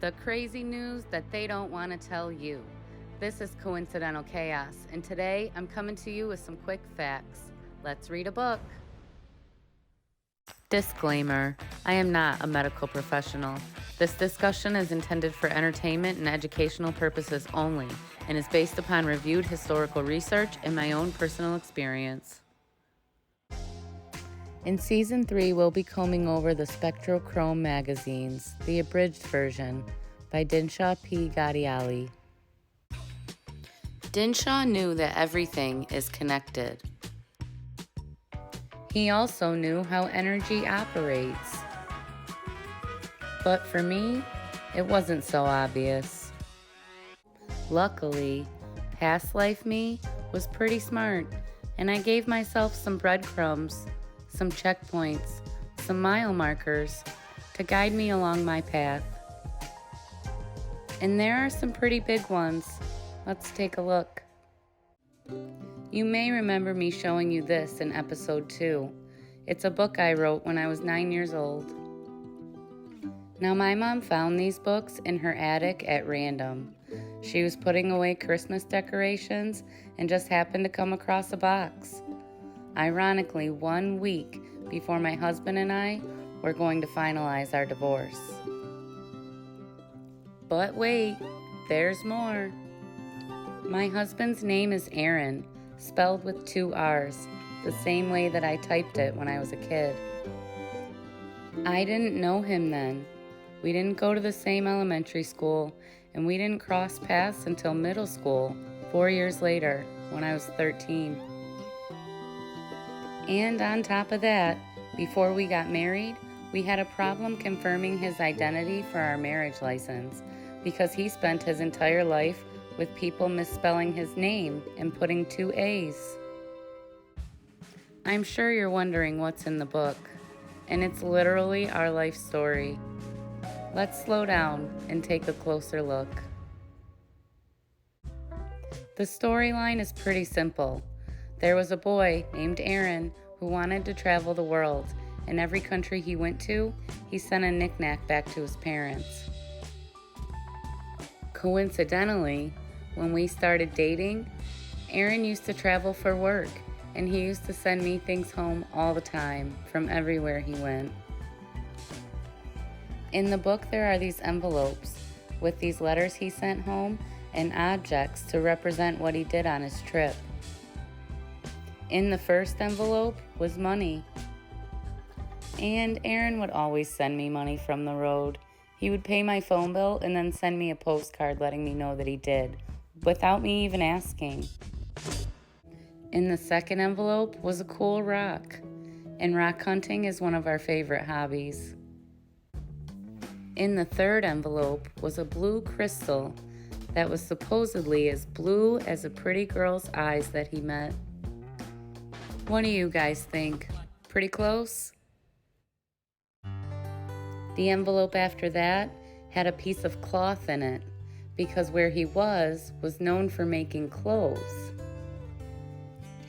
The crazy news that they don't want to tell you. This is Coincidental Chaos, and today I'm coming to you with some quick facts. Let's read a book. Disclaimer: I am not a medical professional. This discussion is intended for entertainment and educational purposes only, and is based upon reviewed historical research and my own personal experience. In Season 3, we'll be combing over the Spectro Chrome Magazines, the abridged version, by Dinshah P. Ghadiali. Dinshah knew that everything is connected. He also knew how energy operates. But for me, it wasn't so obvious. Luckily, past life me was pretty smart, and I gave myself some breadcrumbs, some checkpoints, some mile markers to guide me along my path. And there are some pretty big ones. Let's take a look. You may remember me showing you this in episode 2. It's a book I wrote when I was 9 years old. Now, my mom found these books in her attic at random. She was putting away Christmas decorations and just happened to come across a box. Ironically, 1 week before my husband and I were going to finalize our divorce. But wait, there's more. My husband's name is Aaron, spelled with 2 R's, the same way that I typed it when I was a kid. I didn't know him then. We didn't go to the same elementary school, and we didn't cross paths until middle school, 4 years later, when I was 13. And on top of that, before we got married, we had a problem confirming his identity for our marriage license because he spent his entire life with people misspelling his name and putting 2 A's. I'm sure you're wondering what's in the book, and it's literally our life story. Let's slow down and take a closer look. The storyline is pretty simple. There was a boy named Aaron who wanted to travel the world, and every country he went to, he sent a knick-knack back to his parents. Coincidentally, when we started dating, Aaron used to travel for work, and he used to send me things home all the time from everywhere he went. In the book, there are these envelopes with these letters he sent home and objects to represent what he did on his trip. In the first envelope was money. And Aaron would always send me money from the road. He would pay my phone bill and then send me a postcard letting me know that he did, without me even asking. In the second envelope was a cool rock, and rock hunting is one of our favorite hobbies. In the third envelope was a blue crystal that was supposedly as blue as a pretty girl's eyes that he met. What do you guys think? Pretty close? The envelope after that had a piece of cloth in it, because where he was known for making clothes.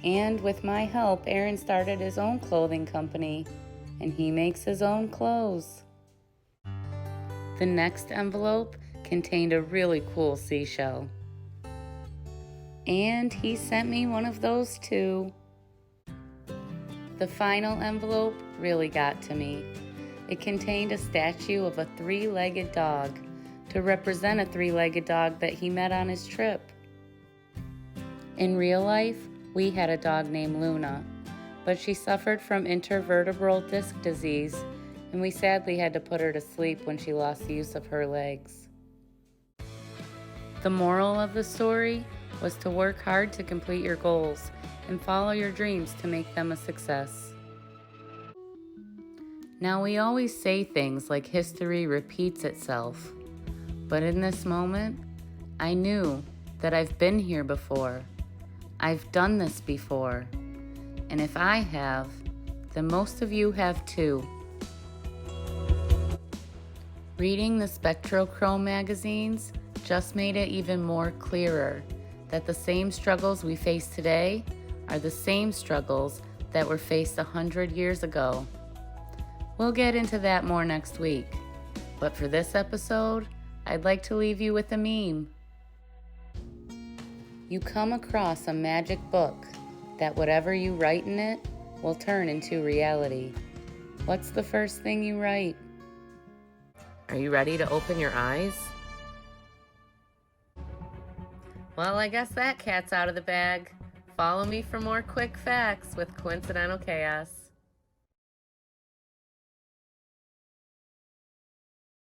And with my help, Aaron started his own clothing company, and he makes his own clothes. The next envelope contained a really cool seashell. And he sent me one of those too. The final envelope really got to me. It contained a statue of a 3-legged dog to represent a 3-legged dog that he met on his trip. In real life, we had a dog named Luna, but she suffered from intervertebral disc disease, and we sadly had to put her to sleep when she lost the use of her legs. The moral of the story was to work hard to complete your goals and follow your dreams to make them a success. Now, we always say things like history repeats itself, but in this moment, I knew that I've been here before. I've done this before, and if I have, then most of you have too. Reading the Spectro Chrome Magazines just made it even more clearer that the same struggles we face today are the same struggles that were faced 100 years ago. We'll get into that more next week, but for this episode, I'd like to leave you with a meme. You come across a magic book that whatever you write in it will turn into reality. What's the first thing you write? Are you ready to open your eyes? Well, I guess that cat's out of the bag. Follow me for more quick facts with Coincidental Chaos.